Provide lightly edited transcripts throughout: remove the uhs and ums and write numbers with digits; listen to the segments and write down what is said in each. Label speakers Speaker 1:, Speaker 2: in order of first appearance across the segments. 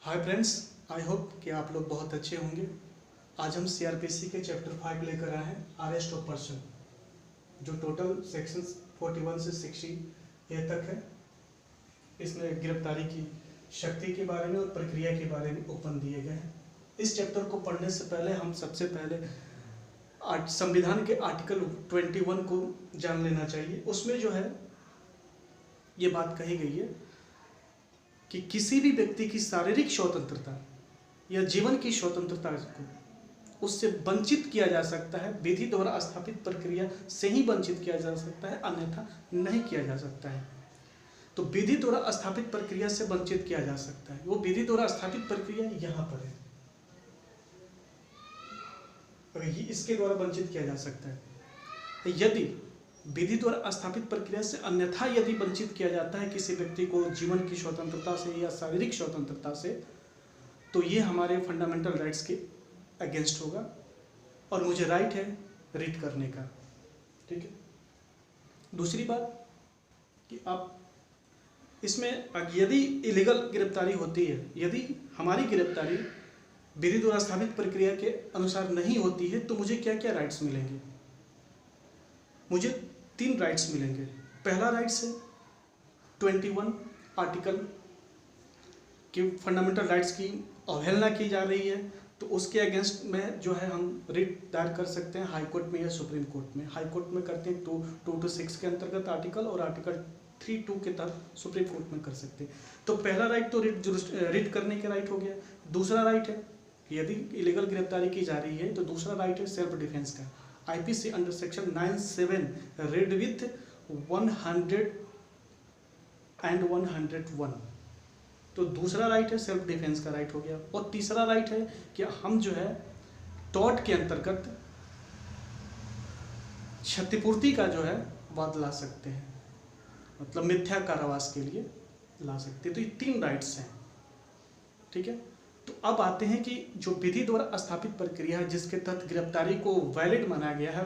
Speaker 1: Hi friends, I hope कि आप लोग बहुत अच्छे होंगे। आज हम सीआरपीसी के चैप्टर 5 लेकर आए हैं, अरेस्ट ऑफ पर्सन, जो टोटल सेक्शंस 41 से 60 ए तक है। इसमें गिरफ्तारी की शक्ति के बारे में और प्रक्रिया के बारे में ओपन दिए गए हैं। इस चैप्टर को पढ़ने से पहले हम सबसे पहले संविधान के आर्टिकल 21 को जान लेना चाहिए। उसमें जो है ये बात कही गई है कि किसी भी व्यक्ति की शारीरिक स्वतंत्रता या जीवन की स्वतंत्रता को उससे वंचित किया जा सकता है। विधि द्वारा स्थापित प्रक्रिया से ही वंचित किया जा सकता है, अन्यथा नहीं किया जा सकता है। तो विधि द्वारा स्थापित प्रक्रिया से वंचित किया जा सकता है। वो विधि द्वारा स्थापित प्रक्रिया यहाँ पर है, इसके द्वारा वंचित किया जा सकता है। यदि विधि द्वारा स्थापित प्रक्रिया से अन्यथा यदि वंचित किया जाता है किसी व्यक्ति को जीवन की स्वतंत्रता से या शारीरिक स्वतंत्रता से, तो ये हमारे फंडामेंटल राइट्स के अगेंस्ट होगा और मुझे राइट है रीड करने का। ठीक है। दूसरी बात कि आप इसमें यदि इलीगल गिरफ्तारी होती है, यदि हमारी गिरफ्तारी विधि द्वारा स्थापित प्रक्रिया के अनुसार नहीं होती है, तो मुझे क्या क्या राइट्स मिलेंगे? मुझे 3 राइट्स मिलेंगे। पहला राइट्स है 21 आर्टिकल कि फंडामेंटल राइट्स की अवहेलना की जा रही है, तो उसके अगेंस्ट में जो है हम रिट दायर कर सकते हैं हाई कोर्ट में या सुप्रीम कोर्ट में। हाई कोर्ट में करते हैं 2 to 6 के अंतर्गत आर्टिकल, और आर्टिकल 3(2) के तहत सुप्रीम कोर्ट में कर सकते हैं। तो पहला राइट तो रिट करने के राइट हो गया। दूसरा राइट है यदि इलीगल गिरफ्तारी की जा रही है तो दूसरा राइट है सेल्फ डिफेंस का। IPC under section 97 red with 100 and 101। तो दूसरा राइट है सेल्फ डिफेंस का राइट हो गया। और तीसरा राइट है कि हम जो है टॉर्ट के अंतर्गत क्षतिपूर्ति का जो है वाद ला सकते हैं, मतलब मिथ्या कारावास के लिए ला सकते हैं। तो ये 3 राइट्स हैं। ठीक है। तो अब आते हैं कि जो विधि द्वारा स्थापित प्रक्रिया है जिसके तहत गिरफ्तारी को वैलिड माना गया है,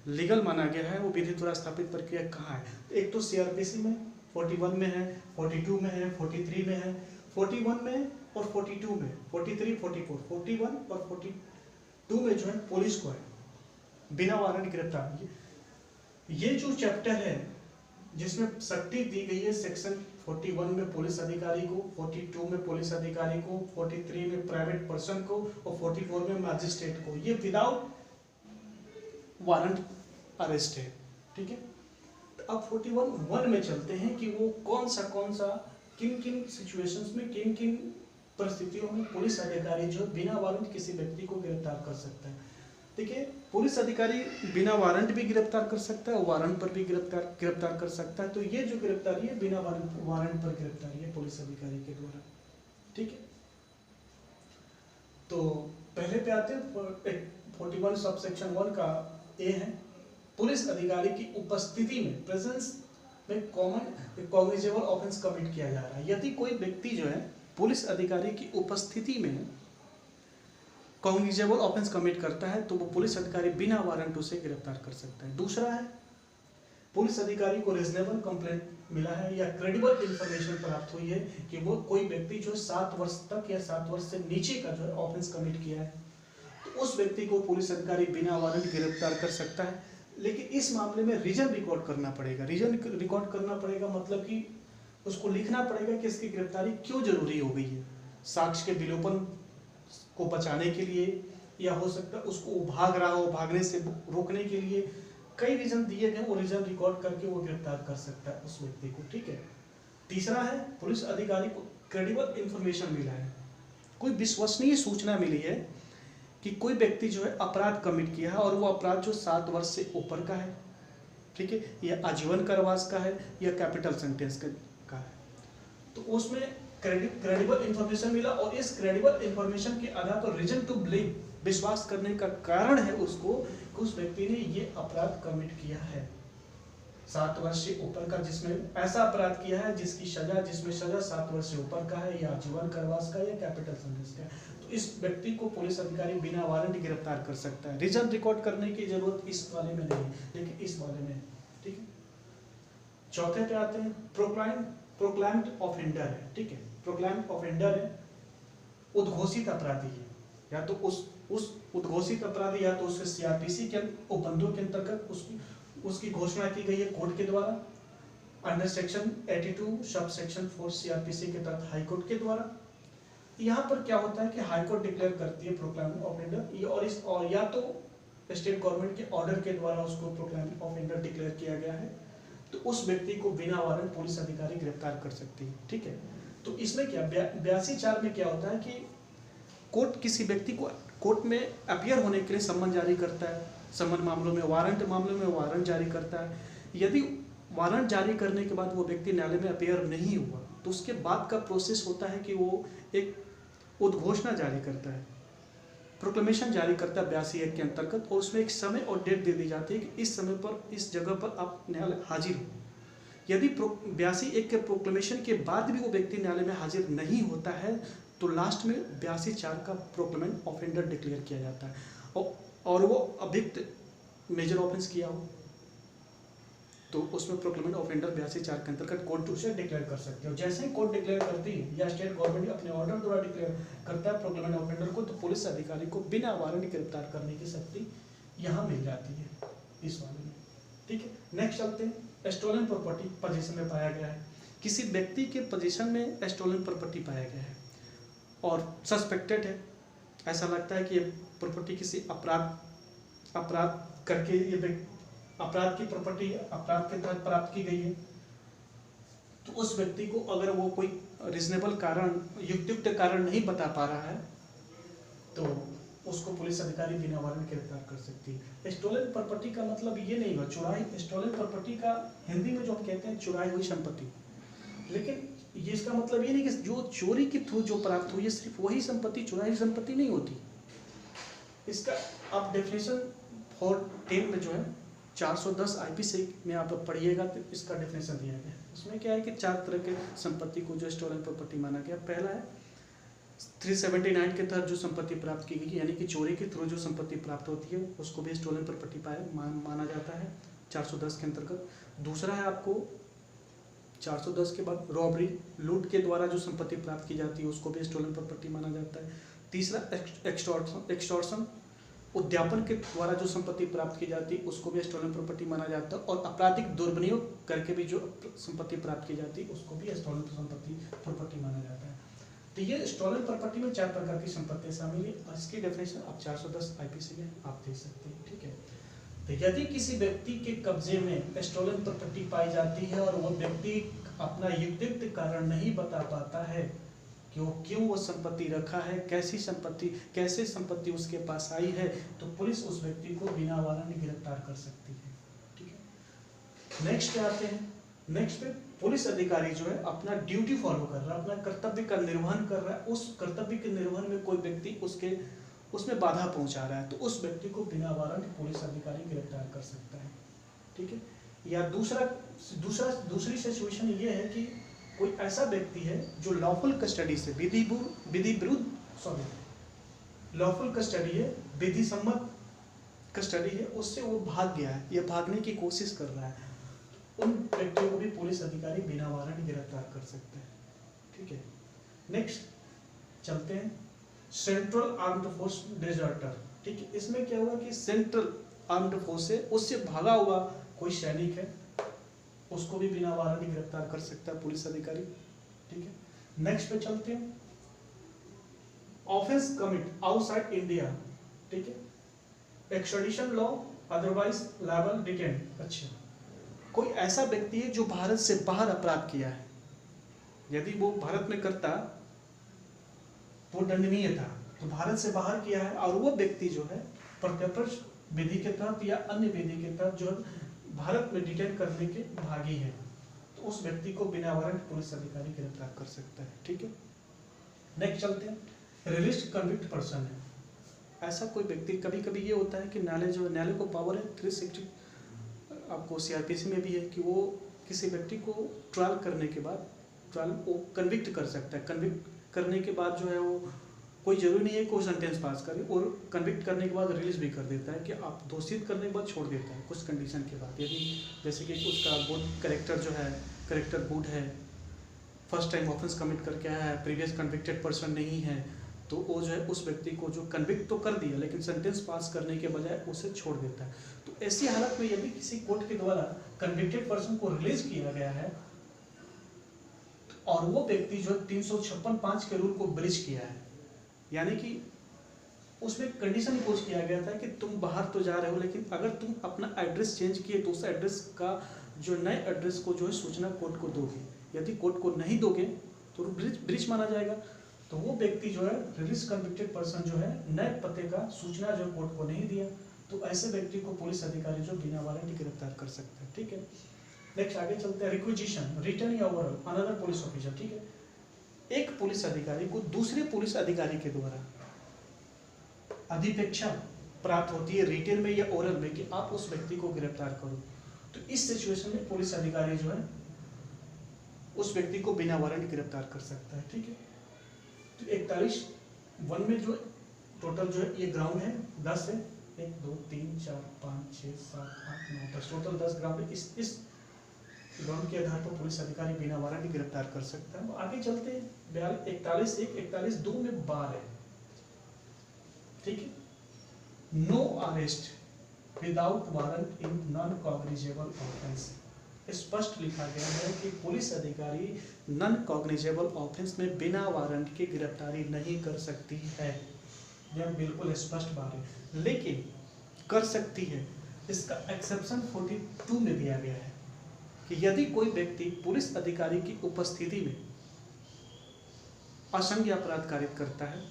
Speaker 1: लीगल माना गया है, वो विधि द्वारा स्थापित प्रक्रिया कहाँ है? एक तो सीआरपीसी में 41 में है, 42 में है, 43 में है, 41 में और 42 में, 43, 44, 41 और 42 में जो है पुलिस को है बिना वारंट गिरफ्तार। ये जो चैप्टर है जिसमें शक्ति दी गई है सेक्शन 41 में पुलिस अधिकारी को, 42 में पुलिस अधिकारी को, 43 में प्राइवेट पर्सन को और 44 में मैजिस्ट्रेट को, ये विदाउट वारंट अरेस्ट है। ठीक है। तो अब 41(1) में चलते हैं कि वो कौन सा किन किन सिचुएशंस में, किन किन परिस्थितियों में पुलिस अधिकारी जो बिना वारंट किसी व्यक्ति को गिरफ्तार कर सकता है। देखिए, पुलिस अधिकारी बिना वारंट भी गिरफ्तार कर सकता है और वारंट पर भी गिरफ्तार कर सकता है। तो ये जो गिरफ्तारी है बिना वारंट पर गिरफ्तारी है पुलिस अधिकारी के द्वारा। ठीक है। तो पहले पे आते हैं 41 सब सेक्शन 1 का ए है, पुलिस अधिकारी की उपस्थिति में, प्रेजेंस में कॉग्निजेबल ऑफेंस कमिट किया जा रहा है। यदि कोई व्यक्ति जो है पुलिस अधिकारी की उपस्थिति में कॉग्निजेबल ऑफेंस कमिट करता है तो वो पुलिस अधिकारी बिना वारंट उसे गिरफ्तार कर सकता है। दूसरा है पुलिस अधिकारी को रीजनेबल कंप्लेंट मिला है या क्रेडिबल इंफॉर्मेशन प्राप्त हुई है कि वो कोई व्यक्ति जो 7 वर्ष तक या 7 वर्ष से नीचे का जो है ऑफेंस कमिट किया है, तो उस व्यक्ति को पुलिस अधिकारी बिना वारंट गिरफ्तार कर सकता है। लेकिन इस मामले में रीजन रिकॉर्ड करना पड़ेगा। रीजन रिकॉर्ड करना पड़ेगा मतलब कि उसको लिखना पड़ेगा कि इसकी गिरफ्तारी क्यों जरूरी हो गई है। साक्ष्य के विलोपन को बचाने के लिए, या हो सकता है उसको भाग रहा हो, भागने से रोकने के लिए, कई रीजन दिए गए, वो रीजन रिकॉर्ड करके वो गिरफ्तार कर सकता है उस व्यक्ति को। ठीक है। तीसरा है पुलिस अधिकारी को क्रेडिबल इंफॉर्मेशन मिला है, कोई विश्वसनीय सूचना मिली है कि कोई व्यक्ति जो है अपराध कमिट किया है और वो अपराध जो 7 वर्ष से ऊपर का है, ठीक है, या आजीवन कारावास का है या कैपिटल सेंटेंस का है, तो उसमें क्रेडिबल इंफॉर्मेशन मिला। और इस क्रेडिबल इंफॉर्मेशन के आधार पर रीजन टू बिलीव, विश्वास करने का कारण है उसको कि उस व्यक्ति ने ये अपराध कमिट किया है 7 वर्ष से ऊपर का, जिसमें ऐसा अपराध किया है जिसमें सजा 7 वर्ष से ऊपर का है या आजीवन कारावास का या कैपिटल सेंटेंस का है। तो इस व्यक्ति को पुलिस अधिकारी बिना वारंट गिरफ्तार कर सकता है। रीजन रिकॉर्ड करने की जरूरत इस वाले में नहीं, लेकिन इस वाले में। ठीक है। चौथे पे आते हैं प्रोक्लाइम्ड ऑफेंडर है। ठीक है। प्रोक्लाइम्ड ऑफेंडर है उद्घोषित अपराधी है, या तो उस उद्घोषित अपराधी या तो उसके सीआरपीसी के उपबंधों के अंतर्गत उसकी घोषणा की गई है कोर्ट के द्वारा under section 82 sub section 4 CrPC के तहत हाईकोर्ट के द्वारा। यहाँ पर क्या होता है कि हाईकोर्ट डिक्लेयर करती है प्रोक्लेमेशन ऑफ इंडर, और या तो स्टेट गवर्नमेंट के ऑर्डर के द्वारा उसको प्रोक्लेमेशन ऑफ इंडर डिक्लेयर किया गया है, तो उस व्यक्ति को बिना वारंट पुलिस अधिकारी गिरफ्तार कर सकती है। ठीक है, तो इसमें क्या 82(4) में क्या होता है कि कोर्ट किसी व्यक्ति को कोर्ट में अपीयर होने के लिए सम्मन जारी करता है, सम्मन मामलों में वारंट जारी करता है। यदि वारंट जारी करने के बाद वो व्यक्ति न्यायालय में अपीयर नहीं हुआ तो उसके बाद का प्रोसेस होता है कि वो एक उद्घोषणा जारी करता है, प्रोक्लेमेशन जारी करता है 82(1) के अंतर्गत, और उसमें एक समय और डेट दे दी जाती है कि इस समय पर इस जगह पर आप न्यायालय हाजिर हो। यदि 82(1) के प्रोक्लेमेशन के बाद भी वो व्यक्ति न्यायालय में हाजिर नहीं होता है तो लास्ट में 82(4) का प्रोक्लेमेशन ऑफ इंडर डिक्लेयर किया जाता है, और वो अभियुक्त मेजर ऑफेंस किया हो तो उसमें प्रोक्लेमेशन ऑफ इंडर 82(4) के अंतर्गत कोर्ट उसे डिक्लेयर कर सकती है। और जैसे ही कोर्ट डिक्लेयर करती है या स्टेट गवर्नमेंट अपने ऑर्डर द्वारा डिक्लेयर करता है प्रोक्लेमेशन ऑफ इंडर को, तो पुलिस अधिकारी को बिना वारंट गिरफ्तार करने की शक्ति यहाँ मिल जाती है इस मामले में। ठीक है, नेक्स्ट चलते हैं। स्टोलन प्रॉपर्टी पोजीशन में पाया गया है, किसी व्यक्ति के पोजीशन में स्टोलन प्रॉपर्टी पाया गया है और सस्पेक्टेड है, ऐसा लगता है कि ये प्रॉपर्टी किसी अपराध करके ये अपराध की प्रॉपर्टी अपराध के तहत प्राप्त की गई है, तो उस व्यक्ति को अगर वो कोई रीजनेबल कारण युक्त कारण नहीं बता पा रहा है तो उसको पुलिस अधिकारी बिना वारंट गिरफ्तार कर सकती है। स्टोलन प्रॉपर्टी का मतलब ये नहीं हुआ चुराई, स्टोलन प्रॉपर्टी का हिंदी में जो हम कहते हैं चुराई हुई संपत्ति, लेकिन ये इसका मतलब ये नहीं कि जो चोरी के थ्रू जो प्राप्त हुई है सिर्फ वही संपत्ति चुराई हुई संपत्ति नहीं होती। इसका आप डेफिनेशन 410 में जो है 410 आईपीसी में आप पढ़िएगा तो इसका डेफिनेशन दिया गया है। उसमें क्या है कि 4 तरह के संपत्ति को जो स्टोलन प्रॉपर्टी माना गया। पहला है 379 के तहत जो संपत्ति प्राप्त की गई, यानी कि चोरी के थ्रू जो संपत्ति प्राप्त होती है उसको भी स्टोलन प्रॉपर्टी माना जाता है 410 के अंतर्गत। दूसरा है आपको 410 के बाद रॉबरी लूट के द्वारा जो संपत्ति प्राप्त की जाती है उसको भी स्टोलन प्रॉपर्टी माना जाता है। तीसरा एक्सटॉर्शन उद्यापन के द्वारा जो संपत्ति प्राप्त की जाती है उसको भी स्टोलन प्रॉपर्टी माना जाता है, और आपराधिक दुर्विनियोग करके भी जो संपत्ति प्राप्त की जाती है उसको भी स्टोलन प्रॉपर्टी माना जाता है। तो ये स्टोलन प्रॉपर्टी में 4 प्रकार की संपत्तियां शामिल है, इसकी डेफिनेशन आप 410 आईपीसी में आप देख सकते हैं। ठीक है, तो यदि किसी व्यक्ति के कब्जे में स्टोलन प्रॉपर्टी पाई जाती है और वो व्यक्ति अपना युक्तियुक्त कारण नहीं बता पाता है कि वो क्यों वो संपत्ति रखा है, कैसे संपत्ति उसके पास आई है, तो पुलिस उस व्यक्ति को बिना वारंट गिरफ्तार कर सकती है। ठीक है, नेक्स्ट पे आते हैं। नेक्स्ट पे पुलिस अधिकारी जो है अपना ड्यूटी फॉलो कर रहा है, अपना कर्तव्य का निर्वहन कर रहा है, उस कर्तव्य के निर्वहन में कोई व्यक्ति उसमें बाधा पहुंचा रहा है तो उस व्यक्ति को बिना वारंट पुलिस अधिकारी गिरफ्तार कर सकता है। ठीक है, या दूसरी सिचुएशन ये है कि कोई ऐसा व्यक्ति है जो लॉफुल कस्टडी से लॉफुल कस्टडी है, विधि सम्मत कस्टडी है, उससे वो भाग गया है या भागने की कोशिश कर रहा है, उन व्यक्तियों को भी पुलिस अधिकारी बिना वारंट गिरफ्तार कर सकते हैं। ठीक है, नेक्स्ट चलते हैं सेंट्रल आर्म्ड फोर्स डिजर्टर। ठीक है, इसमें क्या हुआ कि सेंट्रल आर्म्ड फोर्स है उससे भागा हुआ कोई सैनिक है उसको भी बिना वारंट गिरफ्तार कर सकता है पुलिस अधिकारी। ठीक है, नेक्स्ट पे चलते हैं ऑफेंस कमिट आउटसाइड इंडिया। ठीक है, extradition law otherwise liable detain. अच्छा, कोई ऐसा व्यक्ति है जो भारत से बाहर अपराध किया है, यदि वो भारत में करता वो दंडनीय था, तो भारत से बाहर किया है और वो व्यक्ति जो है प्रत्यक्ष विधि के तहत या अन्य विधि के तहत जो भारत में डिटेन करने के भागी है, तो उस व्यक्ति को बिना वारंट पुलिस अधिकारी गिरफ्तार कर सकता है। ठीक है, नेक्स्ट चलते हैं रिलीज्ड कन्विक्ट पर्सन है। ऐसा कोई व्यक्ति, कभी कभी ये होता है कि न्यायालय को पावर है 360 आपको सीआरपीसी में भी है कि वो किसी व्यक्ति को ट्रायल करने के बाद वो कन्विक्ट कर सकता है। कन्विक्ट करने के बाद जो है वो कोई जरूरी नहीं है कि वो सेंटेंस पास करे, और कन्विक्ट करने के बाद रिलीज भी कर देता है कि आप दोषित करने के बाद छोड़ देता है कुछ कंडीशन के बाद, यदि जैसे कि उसका गुड कैरेक्टर जो है कैरेक्टर गुड है, फर्स्ट टाइम ऑफेंस कमिट करके आया है, प्रीवियस कन्विक्टेड पर्सन नहीं है, तो वो जो है उस व्यक्ति को जो कन्विक्ट तो कर दिया लेकिन सेंटेंस पास करने के बजाय उसे छोड़ देता है। तो ऐसी हालत में यदि किसी कोर्ट के द्वारा कन्विक्टेड पर्सन को रिलीज किया गया है और वो व्यक्ति जो 356(5) के रूल को ब्रीच किया है, यानी कि उसमें कंडीशन इम्पोज किया गया था कि तुम बाहर तो जा रहे हो लेकिन अगर तुम अपना एड्रेस चेंज किए तो उस एड्रेस का जो नए एड्रेस को जो है सूचना कोर्ट को दोगे, यदि कोर्ट को नहीं दोगे तो ब्रीच माना जाएगा। तो वो व्यक्ति जो है रिलीज कन्विक्टेड पर्सन जो है नए पते का सूचना जो कोर्ट को नहीं दिया, तो ऐसे व्यक्ति को पुलिस अधिकारी जो बिना वारंट गिरफ्तार कर सकते हैं। ठीक है, नेक्स्ट आगे चलते हैं। रिक्विजिशन, रिटर्न या ओवरऑल अनदर पुलिस ऑफिसर। ठीक है, एक पुलिस अधिकारी को दूसरे पुलिस अधिकारी के द्वारा अधिपेक्षा प्राप्त होती है रिटेन में या ओरल में कि आप उस व्यक्ति को गिरफ्तार करो। तो इस सिचुएशन में पुलिस अधिकारी जो है उस व्यक्ति को बिना वारंट गिरफ्तार कर सकता है। ठीक है, तो 41(1) में जो टोटल जो है ये ग्राउंड है 10 है, 1 2 3 4 5 6 7 8 9 10, टोटल 10 ग्राउंड है। इस ग्राउंड के आधार पर पुलिस अधिकारी बिना वारंट गिरफ्तार कर सकता है। आगे चलते हैं 41(1) 41(2) में बार है। ठीक है, no arrest without warrant in non cognizable offence. स्पष्ट लिखा गया है कि पुलिस अधिकारी नॉन कॉग्निजेबल ऑफेंस में बिना वारंट के गिरफ्तारी नहीं कर सकती है। यह बिल्कुल स्पष्ट बात है, लेकिन कर सकती है। इसका एक्सेप्शन 42 में दिया गया है कि यदि कोई व्यक्ति पुलिस अधिकारी की उपस्थिति में असंज्ञ अपराध कारित करता है,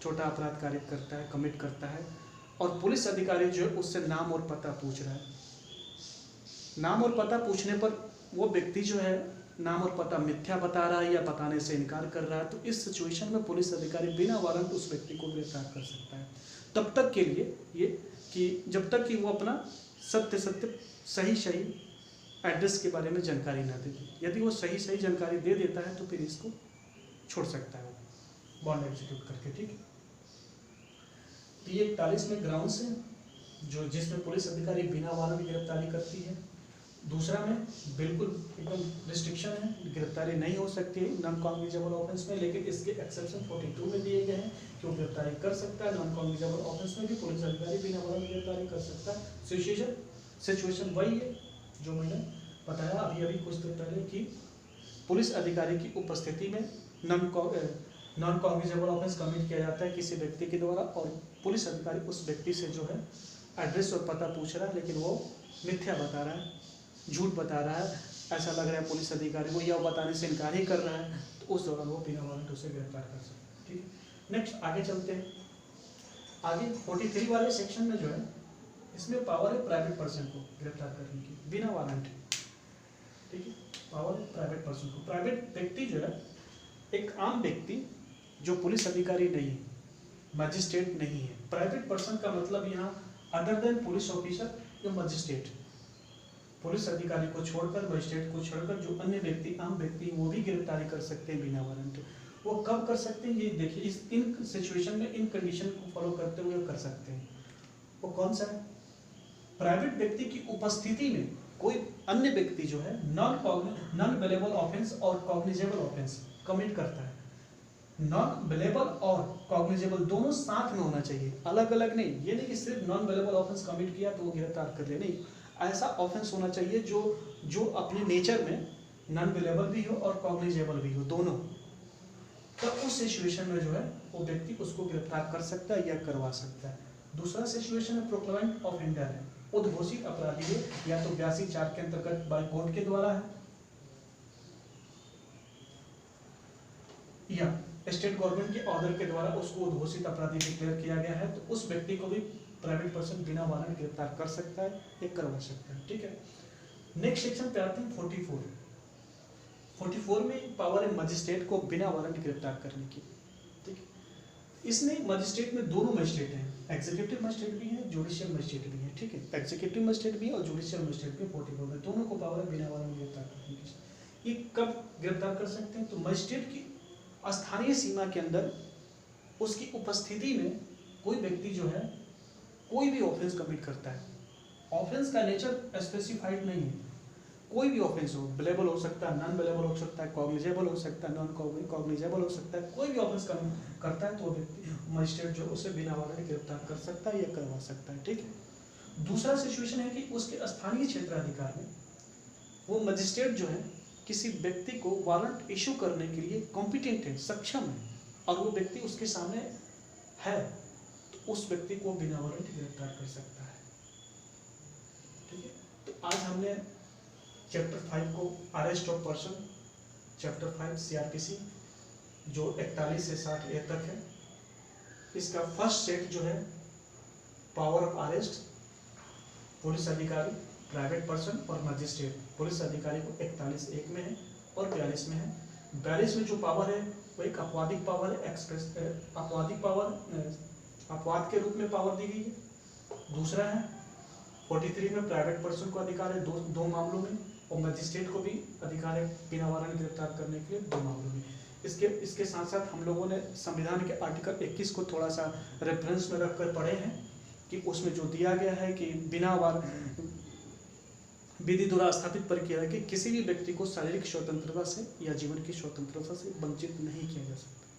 Speaker 1: छोटा अपराध कारित करता है, कमिट करता है, और पुलिस अधिकारी जो है उससे नाम और पता पूछ रहा है, नाम और पता पूछने पर वो व्यक्ति जो है नाम और पता मिथ्या बता रहा है या बताने से इनकार कर रहा है, तो इस सिचुएशन में पुलिस अधिकारी बिना वारंट उस व्यक्ति को गिरफ्तार कर सकता है। तब तक के लिए ये कि जब तक कि वो अपना सही एड्रेस के बारे में जानकारी ना दे दे। यदि वो सही जानकारी दे देता है तो फिर इसको छोड़ सकता है वो बॉन्ड एग्जीक्यूट करके। ठीक है, तो ये 41 में ग्राउंड्स है जो जिसमें पुलिस अधिकारी बिना वारंट गिरफ्तारी करती है। दूसरा में बिल्कुल एकदम रिस्ट्रिक्शन है, गिरफ्तारी नहीं हो सकती है नॉन कॉग्निजेबल ऑफेंस में, लेकिन इसके एक्सेप्शन 42 में दिए गए हैं कि वो गिरफ्तारी कर सकता है। नॉन कॉग्निजेबल ऑफेंस में भी पुलिस अधिकारी बिना वारंट गिरफ्तारी कर सकता है। सिचुएशन वही है जो मैंने बताया अभी कुछ देर पहले कि पुलिस अधिकारी की उपस्थिति में नॉन कॉग्निजेबल ऑफेंस कमिट किया जाता है किसी व्यक्ति के द्वारा, और पुलिस अधिकारी उस व्यक्ति से जो है एड्रेस और पता पूछ रहा है लेकिन वो मिथ्या बता रहा है, झूठ बता रहा है, ऐसा लग रहा है पुलिस अधिकारी को या बताने से इनकार ही कर रहा है, तो उस दौरान वो बिना वारंट उसे गिरफ्तार कर सकते हैं। ठीक है, नेक्स्ट आगे चलते हैं। आगे 43 वाले सेक्शन में जो है इसमें पावर है प्राइवेट पर्सन को गिरफ्तार करने की बिना वारंट। ठीक है, पावर है प्राइवेट पर्सन को। प्राइवेट व्यक्ति जो है एक आम व्यक्ति जो पुलिस अधिकारी नहीं है, मजिस्ट्रेट नहीं है। प्राइवेट पर्सन का मतलब यहाँ अदर देन पुलिस ऑफिसर या मजिस्ट्रेट, पुलिस अधिकारी को छोड़कर मजिस्ट्रेट को छोड़कर जो अन्य व्यक्ति आम व्यक्ति वो भी गिरफ्तारी कर सकते हैं बिना वारंट। वो कब कर सकते हैं ये देखिए, इस इन सिचुएशन में इन कंडीशन को फॉलो करते हुए कर सकते हैं। वो कौन सा है? प्राइवेट व्यक्ति की उपस्थिति में कोई अन्य व्यक्ति जो है नॉन बेलेबल ऑफेंस और कॉग्निजेबल ऑफेंस कमिट करता है। नॉन बेलेबल और कॉग्निजेबल दोनों साथ में होना चाहिए, अलग अलग नहीं। ये नहीं कि सिर्फ नॉन बेलेबल ऑफेंस कमिट किया तो वो गिरफ्तार कर ले, नहीं। ऐसा ऑफेंस होना चाहिए जो अपने नेचर में नॉन बेलेबल भी हो और कॉग्निजेबल भी हो, दोनों। तो उस सिचुएशन में जो है वो व्यक्ति उसको गिरफ्तार कर सकता है या करवा सकता है। दूसरा सिचुएशन है प्रोक्लेमेंट ऑफ इंडर है, उद्घोषित अपराधी है, या तो 82(4) के अंतर्गत बाय कोर्ट के द्वारा है या स्टेट गवर्नमेंट के ऑर्डर के द्वारा उसको उद्घोषित अपराधी डिक्लेयर किया गया है, तो उस व्यक्ति को भी प्राइवेट पर्सन बिना वारंट गिरफ्तार कर सकता है या करवा सकता है। ठीक है, नेक्स्ट सेक्शन पे आते हैं 44 में पावर है मजिस्ट्रेट को बिना वारंट गिरफ्तार करने की। ठीक है, इसमें मजिस्ट्रेट में दोनों मजिस्ट्रेट हैं, एग्जीक्यूटिव मजिस्ट्रेट भी है, जुडिशियल मजिस्ट्रेट भी है। ठीक है, एग्जीक्यूटिव मजिस्ट्रेट भी और जुडिशियल मजिस्ट्रेट भी 44 में दोनों को पावर है बिना वारंट गिरफ्तार करने की। ये कब गिरफ्तार कर सकते हैं? तो मजिस्ट्रेट की स्थानीय सीमा के अंदर उसकी उपस्थिति में कोई व्यक्ति जो है कोई भी ऑफेंस कमिट करता है, ऑफेंस का नेचर स्पेसिफाइड नहीं है, कोई भी ऑफेंस हो, बिलेबल हो सकता है, नॉन बिलेबल हो सकता है, कॉग्निजेबल हो सकता है, नॉन कॉग्निजेबल हो सकता है, कोई भी ऑफेंस करता है तो व्यक्ति मजिस्ट्रेट जो उसे बिना वारंट गिरफ्तार कर सकता है या करवा सकता है। ठीक है। दूसरा सिचुएशन है कि उसके स्थानीय क्षेत्राधिकार में वो मजिस्ट्रेट जो है किसी व्यक्ति को वारंट इशू करने के लिए कॉम्पिटेंट है, सक्षम है, और वो व्यक्ति उसके सामने है, तो उस व्यक्ति को बिना वारंट गिरफ्तार कर सकता है। ठीक है। तो आज हमने चैप्टर 5 को arrest of person, chapter 5 CrPC जो 41 से 60 ए तक है, इसका फर्स्ट सेट जो है पावर ऑफ अरेस्ट, पुलिस अधिकारी, प्राइवेट पर्सन और मजिस्ट्रेट। पुलिस अधिकारी को 41(1) में है और 42 में है। 42 में जो पावर है वो एक अपवादिक पावर है, एक्सप्रेस अपवादिक पावर, अपवाद के रूप में पावर दी गई है। दूसरा है 43 में प्राइवेट पर्सन को अधिकार है दो मामलों में, और मजिस्ट्रेट को भी अधिकार है बिना वारंट गिरफ्तार करने के लिए 2 मामलों में। इसके साथ साथ हम लोगों ने संविधान के आर्टिकल 21 को थोड़ा सा रेफरेंस में रखकर पढ़े हैं कि उसमें जो दिया गया है कि बिना विधि द्वारा स्थापित प्रक्रिया कि किसी भी व्यक्ति को शारीरिक स्वतंत्रता से या जीवन की स्वतंत्रता से वंचित नहीं किया जा सकता।